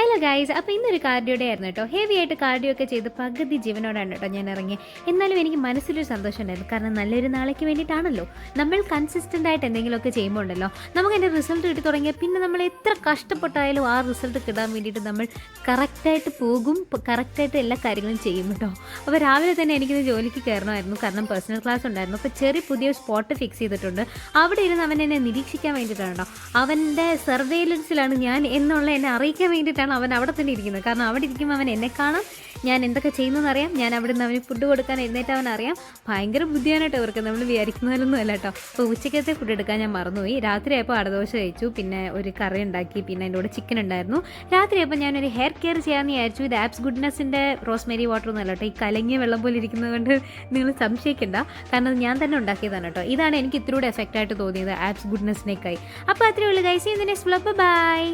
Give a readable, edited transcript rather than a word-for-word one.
Hello guys, അപ്പോൾ ഇന്നൊരു കാർഡിയോടെ ആയിരുന്നു കേട്ടോ. ഹെവി ആയിട്ട് കാർഡിയോ ഒക്കെ ചെയ്ത് പകുതി ജീവനോടാണ് കേട്ടോ ഞാൻ ഇറങ്ങി. എന്നാലും എനിക്ക് മനസ്സിലൊരു സന്തോഷം ഉണ്ടായിരുന്നു. കാരണം നല്ലൊരു നാളേക്ക് വേണ്ടിയിട്ടാണല്ലോ. നമ്മൾ കൺസിസ്റ്റൻ്റ് ആയിട്ട് എന്തെങ്കിലുമൊക്കെ ചെയ്യുമ്പോൾ ഉണ്ടല്ലോ, നമുക്ക് അതിൻ്റെ റിസൾട്ട് കിട്ടി തുടങ്ങിയാൽ പിന്നെ നമ്മൾ എത്ര കഷ്ടപ്പെട്ടായാലും ആ റിസൾട്ട് കിട്ടാൻ വേണ്ടിയിട്ട് നമ്മൾ കറക്റ്റായിട്ട് പോകും, കറക്റ്റായിട്ട് എല്ലാ കാര്യങ്ങളും ചെയ്യും കേട്ടോ. അപ്പോൾ രാവിലെ തന്നെ എനിക്കിന്ന് ജോലിക്ക് കയറണമായിരുന്നു. കാരണം പേഴ്സണൽ ക്ലാസ് ഉണ്ടായിരുന്നു. അപ്പോൾ ചെറിയ പുതിയ സ്പോട്ട് ഫിക്സ് ചെയ്തിട്ടുണ്ട്. അവിടെ ഇരുന്ന് അവൻ എന്നെ നിരീക്ഷിക്കാൻ വേണ്ടിയിട്ടാണ് കേട്ടോ. അവൻ്റെ സർവെയിലൻസിലാണ് ഞാൻ എന്നുള്ള എന്നെ അറിയിക്കാൻ വേണ്ടിയിട്ടാണ് അവൻ അവിടെ തന്നെ ഇരിക്കുന്നത്. കാരണം അവിടെ ഇരിക്കുമ്പോൾ അവൻ എന്നെ കാണാം, ഞാൻ എന്തൊക്കെ ചെയ്യുന്നതെന്ന് അറിയാം, ഞാൻ അവിടെ നിന്ന് അവന് ഫുഡ് കൊടുക്കാൻ എഴുന്നേറ്റ് അവൻ അറിയാം. ഭയങ്കര ബുദ്ധിയാനായിട്ട് അവർക്ക്, നമ്മൾ വിചാരിക്കുന്നതിലൊന്നും അല്ല കേട്ടോ. അപ്പോൾ ഉച്ചക്കത്തെ ഫുഡ് എടുക്കാൻ ഞാൻ മറന്നുപോയി. രാത്രിയായപ്പോൾ അടദോശ കഴിച്ചു, പിന്നെ ഒരു കറി ഉണ്ടാക്കി, പിന്നെ അതിൻ്റെ കൂടെ ചിക്കൻ ഉണ്ടായിരുന്നു. രാത്രിയായപ്പോൾ ഞാനൊരു ഹെയർ കെയർ ചെയ്യാമെന്ന് വിചാരിച്ചു. ഇത് ആപ്സ് ഗുഡ്നെസ്സിൻ്റെ റോസ്മേരി വാട്ടർ ഒന്നും അല്ല കേട്ടോ. ഈ കലങ്ങിയ വെള്ളം പോലെ ഇരിക്കുന്നത് കൊണ്ട് നിങ്ങൾ സംശയിക്കേണ്ട, കാരണം ഞാൻ തന്നെ ഉണ്ടാക്കിയതാണ് കേട്ടോ. ഇതാണ് എനിക്ക് ഇത്തിരി കൂടെ എഫക്റ്റായിട്ട് തോന്നിയത് ആപ്സ് ഗുഡ്നെസ്സിനേക്കായി. അപ്പോൾ അത്രയേ ഉള്ളൂ ഗൈസ്. ഇതിൻ്റെ നെക്സ്റ്റ് വ്ലോഗ്, ബൈ.